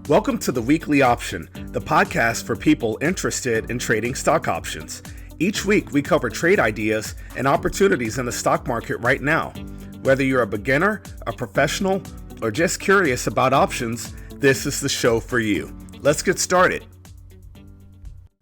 Welcome to the Weekly Option, the podcast for people interested in trading stock options. Each week, we cover trade ideas and opportunities in the stock market right now. Whether you're a beginner, a professional, or just curious about options, this is the show for you. Let's get started.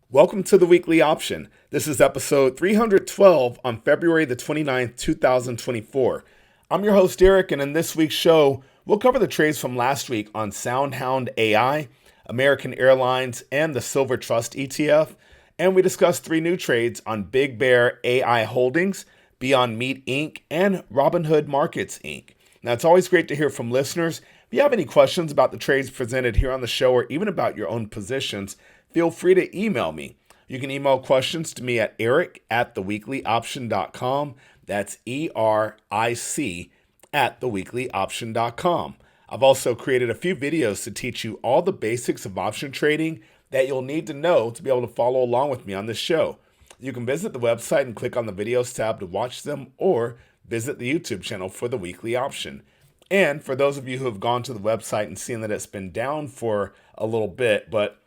Welcome to the Weekly Option. This is episode 312 on February the 29th, 2024. I'm your host, Eric, and in this week's show, we'll cover the trades from last week on SoundHound AI, American Airlines, and the Silver Trust ETF. And we discuss three new trades on BigBear Ai Holdings, Beyond Meat Inc., and Robinhood Markets Inc. Now, it's always great to hear from listeners. If you have any questions about the trades presented here on the show or even about your own positions, feel free to email me. You can email questions to me at eric@theweeklyoption.com. That's ERIC @theweeklyoption.com. I've also created a few videos to teach you all the basics of option trading that you'll need to know to be able to follow along with me on this show. You can visit the website and click on the videos tab to watch them, or visit the YouTube channel for the Weekly Option. And for those of you who have gone to the website and seen that it's been down for a little bit, but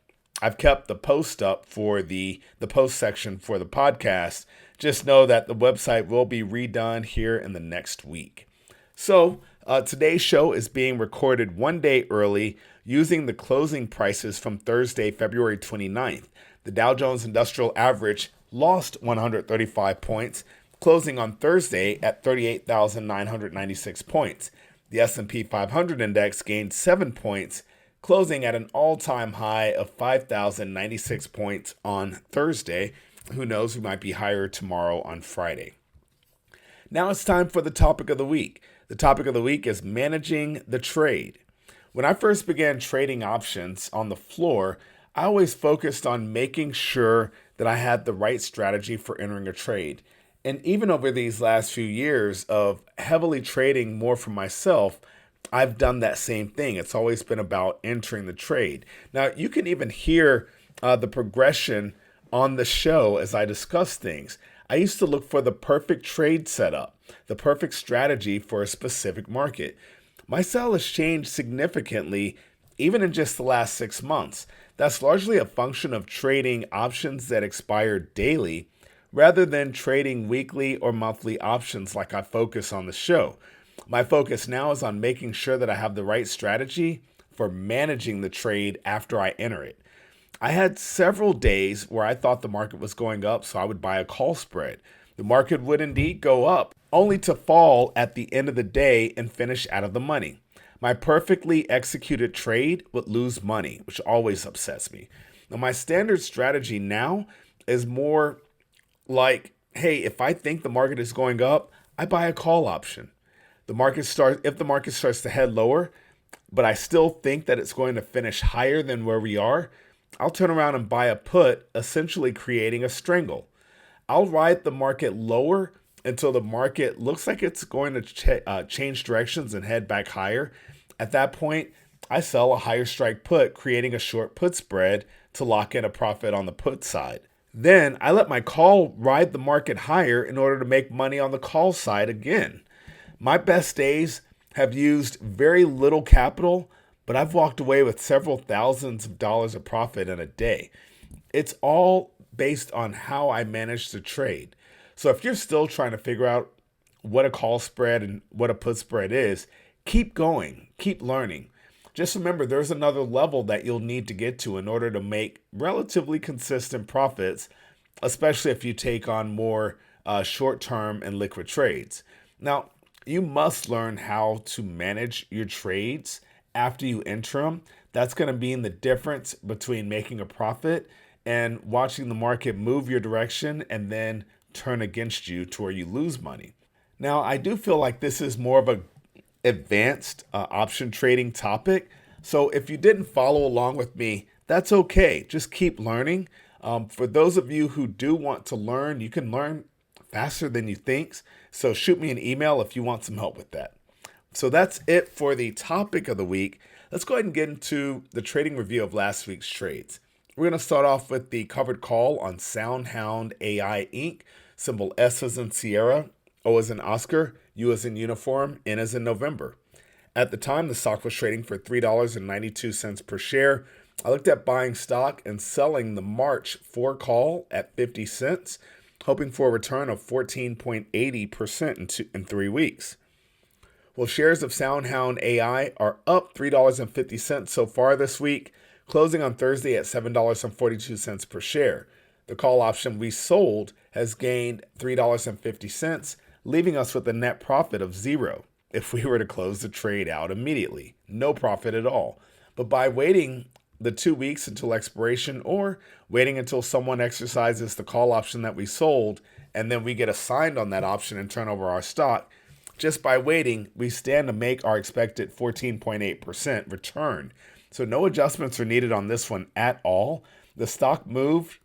I've kept the post up for the post section for the podcast, just know that the website will be redone here in the next week. So today's show is being recorded one day early using the closing prices from Thursday, February 29th. The Dow Jones Industrial Average lost 135 points, closing on Thursday at 38,996 points. The S&P 500 index gained 7 points, closing at an all-time high of 5,096 points on Thursday. Who knows, we might be higher tomorrow on Friday. Now it's time for the topic of the week. The topic of the week is managing the trade. When I first began trading options on the floor, I always focused on making sure that I had the right strategy for entering a trade. And even over these last few years of heavily trading more for myself, I've done that same thing. It's always been about entering the trade. Now, you can even hear the progression on the show as I discuss things. I used to look for the perfect trade setup, the perfect strategy for a specific market. My style has changed significantly, even in just the last 6 months. That's largely a function of trading options that expire daily rather than trading weekly or monthly options like I focus on the show. My focus now is on making sure that I have the right strategy for managing the trade after I enter it. I had several days where I thought the market was going up, so I would buy a call spread. The market would indeed go up, only to fall at the end of the day and finish out of the money. My perfectly executed trade would lose money, which always upsets me. Now, my standard strategy now is more like, hey, if I think the market is going up, I buy a call option. If the market starts to head lower, but I still think that it's going to finish higher than where we are, I'll turn around and buy a put, essentially creating a strangle. I'll ride the market lower until the market looks like it's going to change directions and head back higher. At that point, I sell a higher strike put, creating a short put spread to lock in a profit on the put side. Then I let my call ride the market higher in order to make money on the call side again. My best days have used very little capital, but I've walked away with several thousands of dollars of profit in a day. It's all based on how I manage to trade. So if you're still trying to figure out what a call spread and what a put spread is, keep going, keep learning. Just remember, there's another level that you'll need to get to in order to make relatively consistent profits, especially if you take on more short-term and liquid trades. Now, you must learn how to manage your trades after you enter them. That's going to be the difference between making a profit and watching the market move your direction and then turn against you to where you lose money. Now, I do feel like this is more of an advanced option trading topic. So if you didn't follow along with me, that's okay. Just keep learning. For those of you who do want to learn, you can learn faster than you think. So shoot me an email if you want some help with that. So that's it for the topic of the week. Let's go ahead and get into the trading review of last week's trades. We're going to start off with the covered call on SoundHound AI Inc. Symbol S as in Sierra, O as in Oscar, U as in Uniform, N as in November. At the time, the stock was trading for $3.92 per share. I looked at buying stock and selling the March 4 call at 50 cents, hoping for a return of 14.80% in 3 weeks. Well, shares of SoundHound AI are up $3.50 so far this week, closing on Thursday at $7.42 per share. The call option we sold has gained $3.50, leaving us with a net profit of zero if we were to close the trade out immediately. No profit at all. But by waiting the 2 weeks until expiration or waiting until someone exercises the call option that we sold and then we get assigned on that option and turn over our stock, just by waiting, we stand to make our expected 14.8% return. So no adjustments are needed on this one at all. The stock moved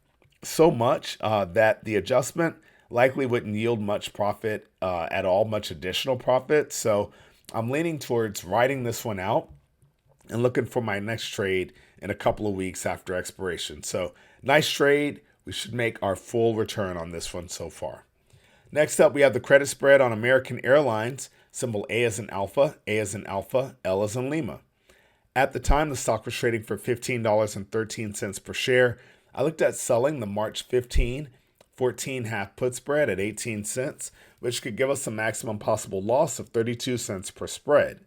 so much that the adjustment likely wouldn't yield much profit at all, much additional profit. So I'm leaning towards writing this one out and looking for my next trade in a couple of weeks after expiration. So nice trade. We should make our full return on this one so far. Next up, we have the credit spread on American Airlines, symbol A as in Alpha, A as in Alpha, L as in Lima. At the time, the stock was trading for $15.13 per share. I looked at selling the March 14 half put spread at 18 cents, which could give us a maximum possible loss of 32 cents per spread.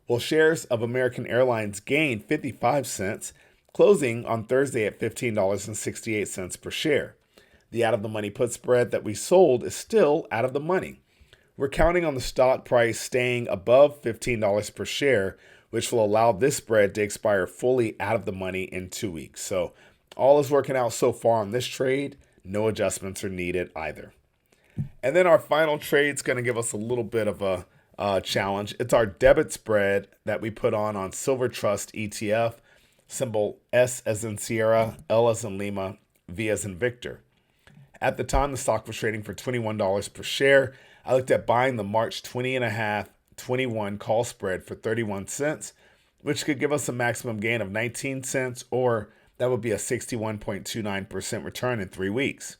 Well, shares of American Airlines gained 55 cents, closing on Thursday at $15.68 per share. The out-of-the-money put spread that we sold is still out of the money. We're counting on the stock price staying above $15 per share, which will allow this spread to expire fully out of the money in 2 weeks. So all is working out so far on this trade. No adjustments are needed either. And then our final trade is going to give us a little bit of a challenge. It's our debit spread that we put on Silver Trust ETF, symbol S as in Sierra, L as in Lima, V as in Victor. At the time, the stock was trading for $21 per share. I looked at buying the March 20.5-21 call spread for 31 cents, which could give us a maximum gain of 19 cents, or that would be a 61.29% return in 3 weeks.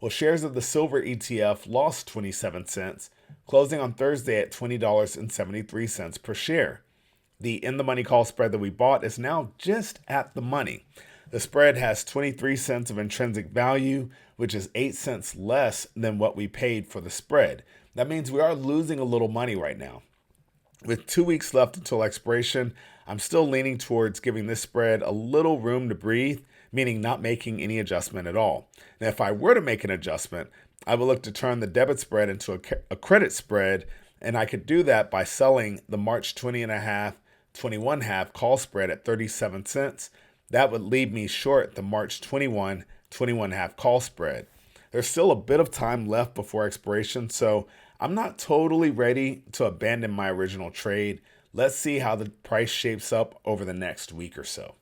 Well, shares of the Silver ETF lost 27 cents, closing on Thursday at $20.73 per share. The in-the-money call spread that we bought is now just at the money. The spread has 23 cents of intrinsic value, which is 8 cents less than what we paid for the spread. That means we are losing a little money right now. With 2 weeks left until expiration, I'm still leaning towards giving this spread a little room to breathe, meaning not making any adjustment at all. Now, if I were to make an adjustment, I would look to turn the debit spread into a credit spread, and I could do that by selling the March 20.5-21 half call spread at 37 cents. That would leave me short the March 21 half call spread. There's still a bit of time left before expiration, so I'm not totally ready to abandon my original trade. Let's see how the price shapes up over the next week or so.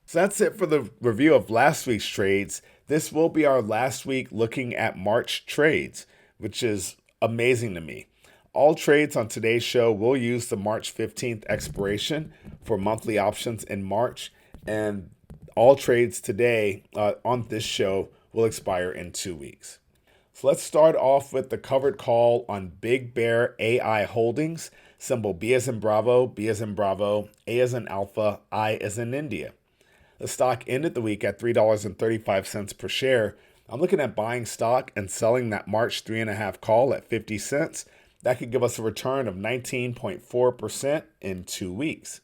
So that's it for the review of last week's trades. This will be our last week looking at March trades, which is amazing to me. All trades on today's show will use the March 15th expiration for monthly options in March, and all trades today on this show will expire in 2 weeks. So let's start off with the covered call on BigBear Ai Holdings, symbol B as in Bravo, B as in Bravo, A as in Alpha, I as in India. The stock ended the week at $3.35 per share. I'm looking at buying stock and selling that March 3.5 call at 50 cents. That could give us a return of 19.4% in 2 weeks.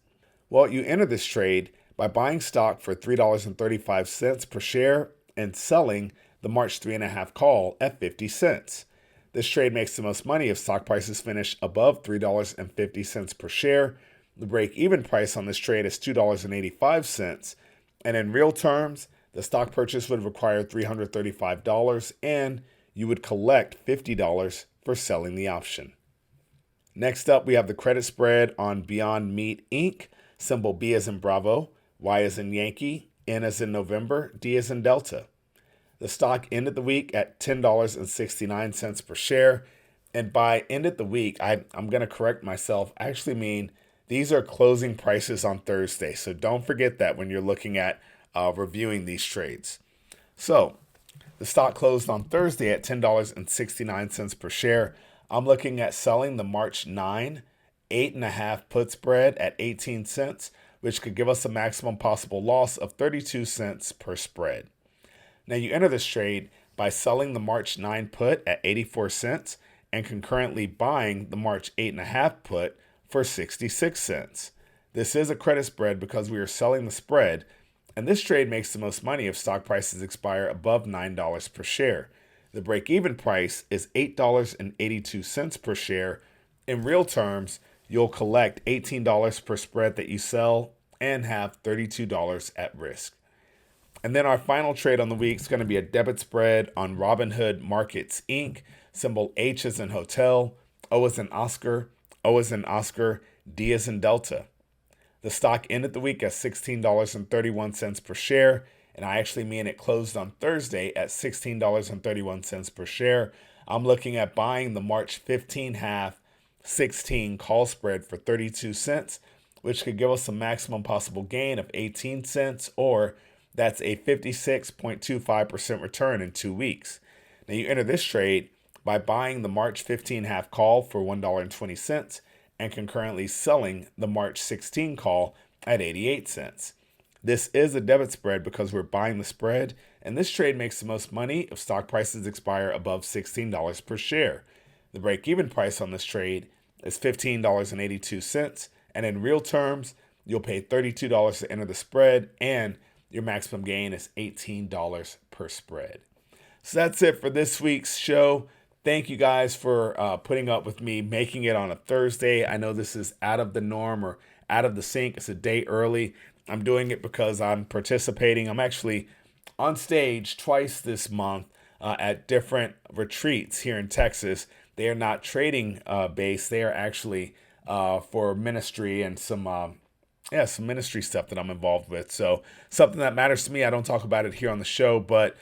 Well, you enter this trade by buying stock for $3.35 per share and selling the March 3.5 call at 50 cents. This trade makes the most money if stock prices finish above $3.50 per share. The break-even price on this trade is $2.85, and in real terms, the stock purchase would require $335, and you would collect $50 for selling the option. Next up, we have the credit spread on Beyond Meat Inc., symbol B as in Bravo, Y as in Yankee, N as in November, D as in Delta. The stock ended the week at $10.69 per share. And by ended the week, I'm going to correct myself. I actually mean these are closing prices on Thursday. So don't forget that when you're looking at reviewing these trades. So the stock closed on Thursday at $10.69 per share. I'm looking at selling the March 9 8.5 put spread at 18 cents, which could give us a maximum possible loss of 32 cents per spread. Now you enter this trade by selling the March 9 put at 84 cents and concurrently buying the March 8.5 put for 66 cents. This is a credit spread because we are selling the spread, and this trade makes the most money if stock prices expire above $9 per share. The break-even price is $8.82 per share. In real terms, you'll collect $18 per spread that you sell and have $32 at risk. And then our final trade on the week is going to be a debit spread on Robinhood Markets Inc. Symbol H as in hotel, O as in Oscar, O as in Oscar, D as in Delta. The stock ended the week at $16.31 per share, and I actually mean it closed on Thursday at $16.31 per share. I'm looking at buying the March 15 half 16 call spread for 32 cents, which could give us a maximum possible gain of 18 cents, or that's a 56.25% return in 2 weeks. Now you enter this trade by buying the March 15 half call for $1.20 and concurrently selling the March 16 call at 88 cents. This is a debit spread because we're buying the spread, and this trade makes the most money if stock prices expire above $16 per share. The break-even price on this trade is $15.82, and in real terms, you'll pay $32 to enter the spread, and your maximum gain is $18 per spread. So that's it for this week's show. Thank you guys for putting up with me making it on a Thursday. I know this is out of the norm or out of the sync. It's a day early. I'm doing it because I'm participating. I'm actually on stage twice this month at different retreats here in Texas. They are not trading based. They are actually for ministry and some ministry stuff that I'm involved with. So something that matters to me. I don't talk about it here on the show, but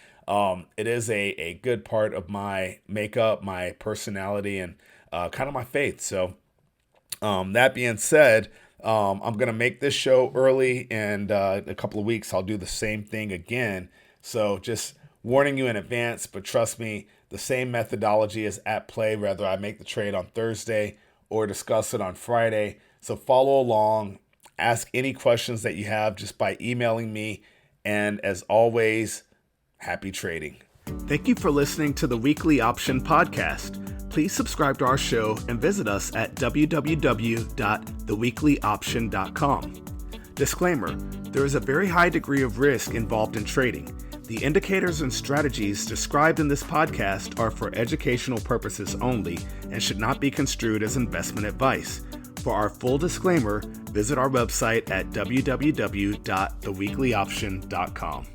it is a good part of my makeup, my personality, and kind of my faith. So that being said, I'm going to make this show early, and in a couple of weeks, I'll do the same thing again. So just warning you in advance, but trust me, the same methodology is at play, whether I make the trade on Thursday or discuss it on Friday. So follow along, ask any questions that you have just by emailing me. And as always, happy trading. Thank you for listening to the Weekly Option Podcast. Please subscribe to our show and visit us at www.theweeklyoption.com. Disclaimer: there is a very high degree of risk involved in trading. The indicators and strategies described in this podcast are for educational purposes only and should not be construed as investment advice. For our full disclaimer, visit our website at www.theweeklyoption.com.